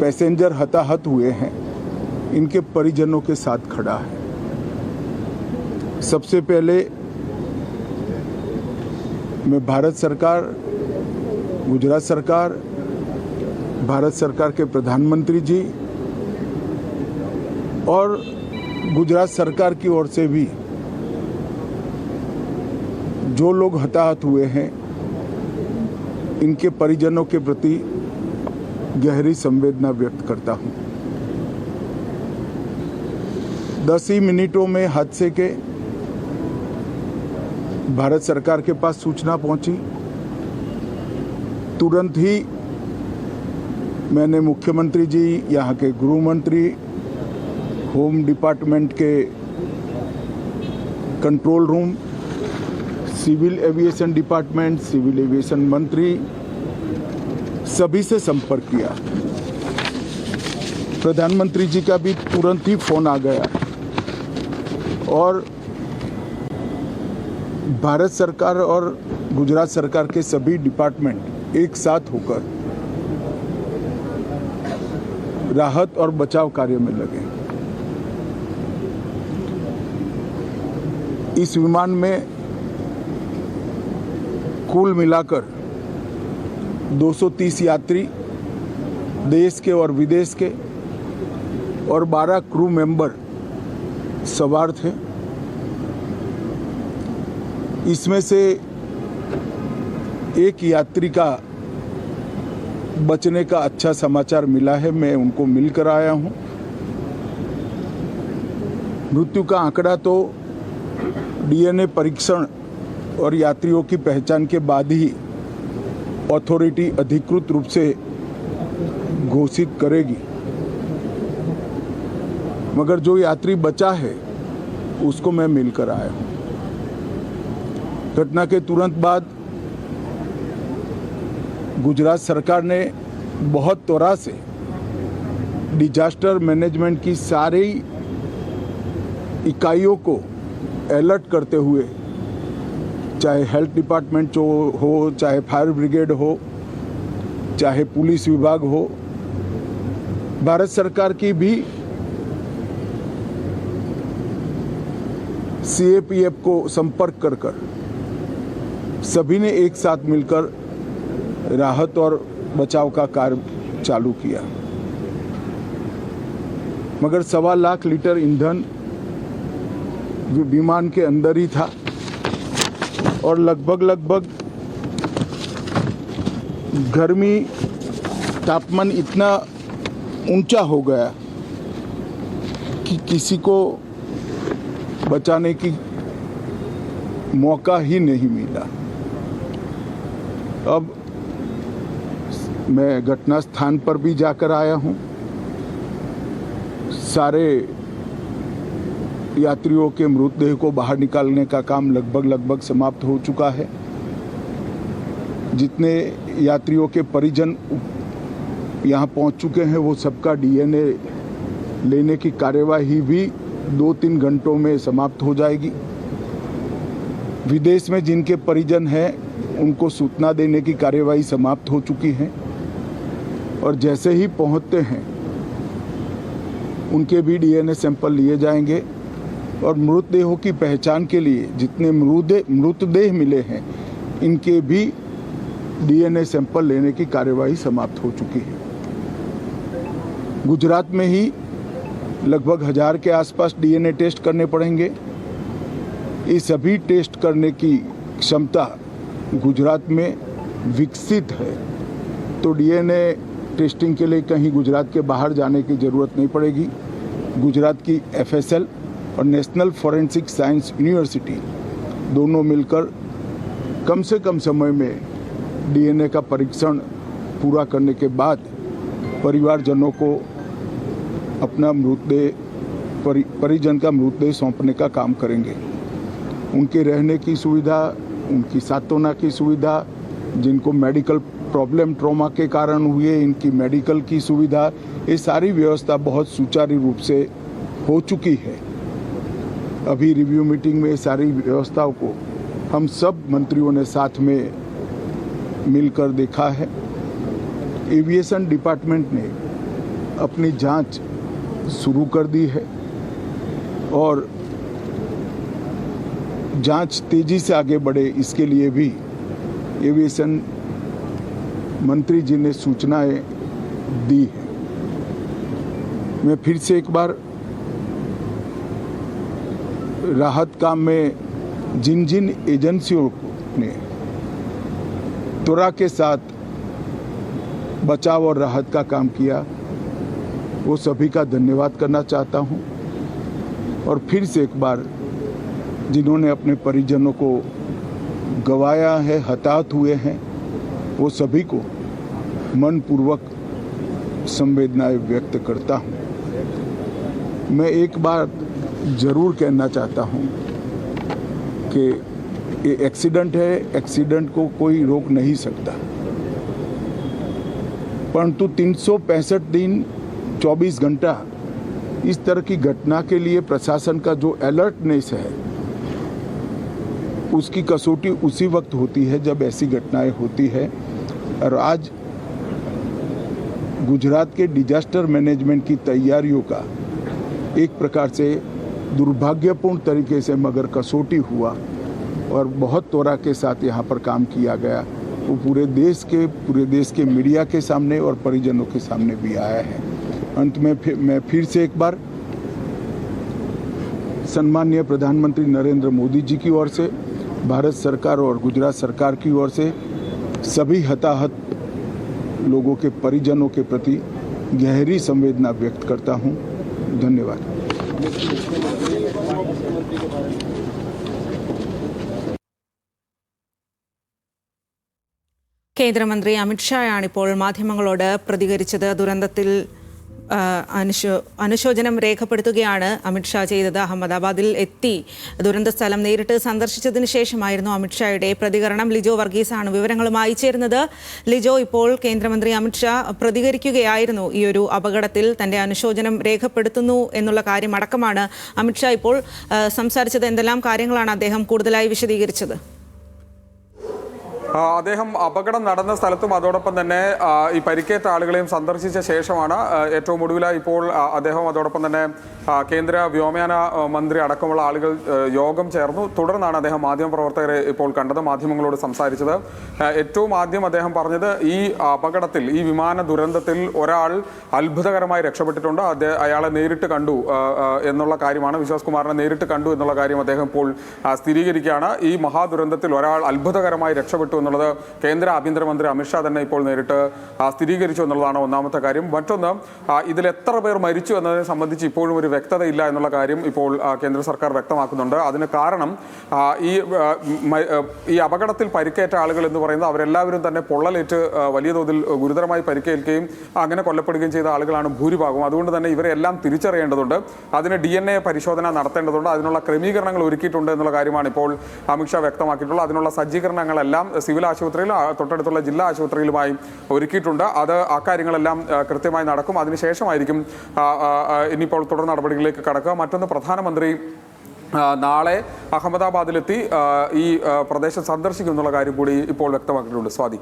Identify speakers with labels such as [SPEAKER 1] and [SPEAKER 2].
[SPEAKER 1] Passenger हताहत हुए हैं, इनके परिजनों के साथ खड़ा है। सबसे पहले मैं भारत सरकार, गुजरात सरकार, भारत सरकार के प्रधानमंत्री जी और गुजरात सरकार की ओर से भी जो लोग हताहत हुए हैं, इनके परिजनों के प्रति गहरी संवेदना व्यक्त करता हूं। 10 ही मिनटों में हादसे के भारत सरकार के पास सूचना पहुंची। तुरंत ही मैंने मुख्यमंत्री जी, यहाँ के गृह मंत्री, होम डिपार्टमेंट के control room, civil aviation department, civil aviation मंत्री, सभी से संपर्क किया। प्रधानमंत्री जी का भी तुरंत ही फोन आ गया और भारत सरकार और गुजरात सरकार के सभी डिपार्टमेंट एक साथ होकर राहत और बचाव कार्य में लगे। इस विमान में कुल मिलाकर 230 यात्री देश के और विदेश के और 12 क्रू मेंबर सवार थे। इसमें से एक यात्री का बचने का अच्छा समाचार मिला है, मैं उनको मिलकर आया हूं। मृत्यु का आंकड़ा तो डीएनए परीक्षण और यात्रियों की पहचान के बाद ही अथॉरिटी अधिकृत रूप से घोषित करेगी, मगर जो यात्री बचा है उसको मैं मिलकर आया हूं। घटना के तुरंत बाद गुजरात सरकार ने बहुत त्वरा से डिजास्टर मैनेजमेंट की सारी इकाइयों को अलर्ट करते हुए, चाहे हेल्थ डिपार्टमेंट जो हो, चाहे फायर ब्रिगेड हो, चाहे पुलिस विभाग हो, भारत सरकार की भी सीएपीएफ को संपर्क कर सभी ने एक साथ मिलकर राहत और बचाव का कार्य चालू किया। मगर 1.25 लाख लीटर ईंधन विमान के अंदर ही था और लगभग गर्मी, तापमान इतना ऊंचा हो गया कि किसी को बचाने की मौका ही नहीं मिला। अब मैं घटना स्थान पर भी जाकर आया हूं। सारे यात्रियों के मृतदेह को बाहर निकालने का काम लगभग समाप्त हो चुका है। जितने यात्रियों के परिजन यहाँ पहुँच चुके हैं, वो सबका डीएनए लेने की कार्यवाही भी 2-3 घंटों में समाप्त हो जाएगी। विदेश में जिनके परिजन हैं, उनको सूचना देने की कार्यवाही समाप्त हो चुकी है और जैसे ही पहुँचते हैं उनके भी डीएनए सैंपल लिए जाएंगे और मृतदेहों की पहचान के लिए जितने मृतदेह मिले हैं, इनके भी डीएनए सैंपल लेने की कार्यवाही समाप्त हो चुकी है। गुजरात में ही लगभग 1000 के आसपास डीएनए टेस्ट करने पड़ेंगे। ये सभी टेस्ट करने की क्षमता गुजरात में विकसित है, तो डीएनए टेस्टिंग के लिए कहीं गुजरात के बाहर जाने की ज़रूरत नहीं पड़ेगी। गुजरात की एफएसएल और नेशनल फॉरेंसिक साइंस यूनिवर्सिटी दोनों मिलकर कम से कम समय में डीएनए का परीक्षण पूरा करने के बाद परिवारजनों को अपना परिजन का मृतदेह सौंपने का काम करेंगे। उनके रहने की सुविधा, उनकी सांत्वना की सुविधा, जिनको मेडिकल प्रॉब्लम ट्रॉमा के कारण हुए, इनकी मेडिकल की सुविधा, ये सारी व्यवस्था बहुत सुचारू रूप से हो चुकी है। अभी रिव्यू मीटिंग में सारी व्यवस्थाओं को हम सब मंत्रियों ने साथ में मिलकर देखा है। एविएशन डिपार्टमेंट ने अपनी जांच शुरू कर दी है और जांच तेजी से आगे बढ़े इसके लिए भी एविएशन मंत्री जी ने सूचनाएं दी है। मैं फिर से एक बार राहत काम में जिन जिन एजेंसियों ने त्वरा के साथ बचाव और राहत का काम किया वो सभी का धन्यवाद करना चाहता हूं और फिर से एक बार जिन्होंने अपने परिजनों को गंवाया है, हताहत हुए हैं, वो सभी को मनपूर्वक संवेदनाएं व्यक्त करता हूं। मैं एक बार जरूर कहना चाहता हूं कि ये एक्सीडेंट है, एक्सीडेंट को कोई रोक नहीं सकता, परंतु 365 दिन 24 घंटा इस तरह की घटना के लिए प्रशासन का जो अलर्टनेस है उसकी कसौटी उसी वक्त होती है जब ऐसी घटनाएं होती है। और आज गुजरात के डिजास्टर मैनेजमेंट की तैयारियों का एक प्रकार से दुर्भाग्यपूर्ण तरीके से मगर कसौटी हुआ और बहुत त्वरा के साथ यहाँ पर काम किया गया, वो पूरे देश के मीडिया के सामने और परिजनों के सामने भी आया है। अंत में मैं फिर से एक बार सम्माननीय प्रधानमंत्री नरेंद्र मोदी जी की ओर से, भारत सरकार और गुजरात सरकार की ओर से सभी हताहत लोगों के परिजनों के प्रति गहरी संवेदना व्यक्त करता हूं। धन्यवाद।
[SPEAKER 2] കേന്ദ്രമന്ത്രി അമിത്ഷായാണ് ഇപ്പോൾ മാധ്യമങ്ങളോട് പ്രതികരിച്ചത്. ദുരന്തത്തിൽ അനുശോചനം രേഖപ്പെടുത്തുകയാണ് അമിത്ഷാ ചെയ്തത്. അഹമ്മദാബാദിൽ എത്തി ദുരന്ത സ്ഥലം നേരിട്ട് സന്ദർശിച്ചതിന് ശേഷമായിരുന്നു അമിത്ഷായുടെ പ്രതികരണം. ലിജോ വർഗീസാണ് വിവരങ്ങളുമായി ചേരുന്നത്. ലിജോ, ഇപ്പോൾ കേന്ദ്രമന്ത്രി അമിത്ഷാ പ്രതികരിക്കുകയായിരുന്നു ഈ ഒരു അപകടത്തിൽ. തന്റെ അനുശോചനം രേഖപ്പെടുത്തുന്നു എന്നുള്ള കാര്യം അടക്കമാണ് അമിത്ഷാ ഇപ്പോൾ സംസാരിച്ചത്. എന്തെല്ലാം കാര്യങ്ങളാണ് അദ്ദേഹം കൂടുതലായി വിശദീകരിച്ചത്?
[SPEAKER 3] അദ്ദേഹം അപകടം നടന്ന സ്ഥലത്തും അതോടൊപ്പം തന്നെ ഈ പരിക്കേറ്റ ആളുകളെയും സന്ദർശിച്ച ശേഷമാണ് ഏറ്റവും ഒടുവിലായി ഇപ്പോൾ അദ്ദേഹം അതോടൊപ്പം തന്നെ കേന്ദ്ര വ്യോമയാന മന്ത്രി അടക്കമുള്ള ആളുകൾ യോഗം ചേർന്നു. തുടർന്നാണ് അദ്ദേഹം മാധ്യമപ്രവർത്തകരെ ഇപ്പോൾ കണ്ടത്, മാധ്യമങ്ങളോട് സംസാരിച്ചത്. ഏറ്റവും ആദ്യം അദ്ദേഹം പറഞ്ഞത് ഈ അപകടത്തിൽ, ഈ വിമാന ദുരന്തത്തിൽ ഒരാൾ അത്ഭുതകരമായി രക്ഷപ്പെട്ടിട്ടുണ്ട്, അയാളെ നേരിട്ട് കണ്ടു എന്നുള്ള കാര്യമാണ്. വിശ്വാസ് കുമാറിനെ നേരിട്ട് കണ്ടു എന്നുള്ള കാര്യം അദ്ദേഹം ഇപ്പോൾ സ്ഥിരീകരിക്കുകയാണ്. ഈ മഹാദുരന്തത്തിൽ ഒരാൾ അത്ഭുതകരമായി രക്ഷപ്പെട്ടു എന്നുള്ളത് കേന്ദ്ര ആഭ്യന്തരമന്ത്രി അമിത്ഷാ തന്നെ ഇപ്പോൾ നേരിട്ട് സ്ഥിരീകരിച്ചു എന്നുള്ളതാണ് ഒന്നാമത്തെ കാര്യം. മറ്റൊന്ന്, ഇതിൽ എത്ര പേർ മരിച്ചു എന്നതിനെ സംബന്ധിച്ച് ഇപ്പോഴും ഒരു വ്യക്തതയില്ല എന്നുള്ള കാര്യം ഇപ്പോൾ കേന്ദ്ര സർക്കാർ വ്യക്തമാക്കുന്നുണ്ട്. അതിന് കാരണം ഈ അപകടത്തിൽ പരിക്കേറ്റ ആളുകൾ എന്ന് പറയുന്നത് അവരെല്ലാവരും തന്നെ പൊള്ളലേറ്റ് വലിയ തോതിൽ ഗുരുതരമായി പരിക്കേൽക്കുകയും അങ്ങനെ കൊല്ലപ്പെടുകയും ചെയ്ത ആളുകളാണ് ഭൂരിഭാഗവും. അതുകൊണ്ട് തന്നെ ഇവരെല്ലാം തിരിച്ചറിയേണ്ടതുണ്ട്, അതിന് DNA പരിശോധന നടത്തേണ്ടതുണ്ട്, അതിനുള്ള ക്രമീകരണങ്ങൾ ഒരുക്കിയിട്ടുണ്ട് എന്നുള്ള കാര്യമാണ് ഇപ്പോൾ അമിത്ഷാ വ്യക്തമാക്കിയിട്ടുള്ളത്. അതിനുള്ള സജ്ജീകരണങ്ങളെല്ലാം സിവിൽ ആശുപത്രിയിൽ, തൊട്ടടുത്തുള്ള ജില്ലാ ആശുപത്രിയിലുമായി ഒരുക്കിയിട്ടുണ്ട്. അത് അക്കാര്യങ്ങളെല്ലാം കൃത്യമായി നടക്കും. അതിനുശേഷമായിരിക്കും ഇനിയിപ്പോൾ തുടർ നടപടികളിലേക്ക് കടക്കുക. മറ്റൊന്ന്, പ്രധാനമന്ത്രി നാളെ അഹമ്മദാബാദിലെത്തി ഈ പ്രദേശം സന്ദർശിക്കും എന്നുള്ള കാര്യം കൂടി ഇപ്പോൾ വ്യക്തമാക്കിയിട്ടുണ്ട്. സ്വാതി.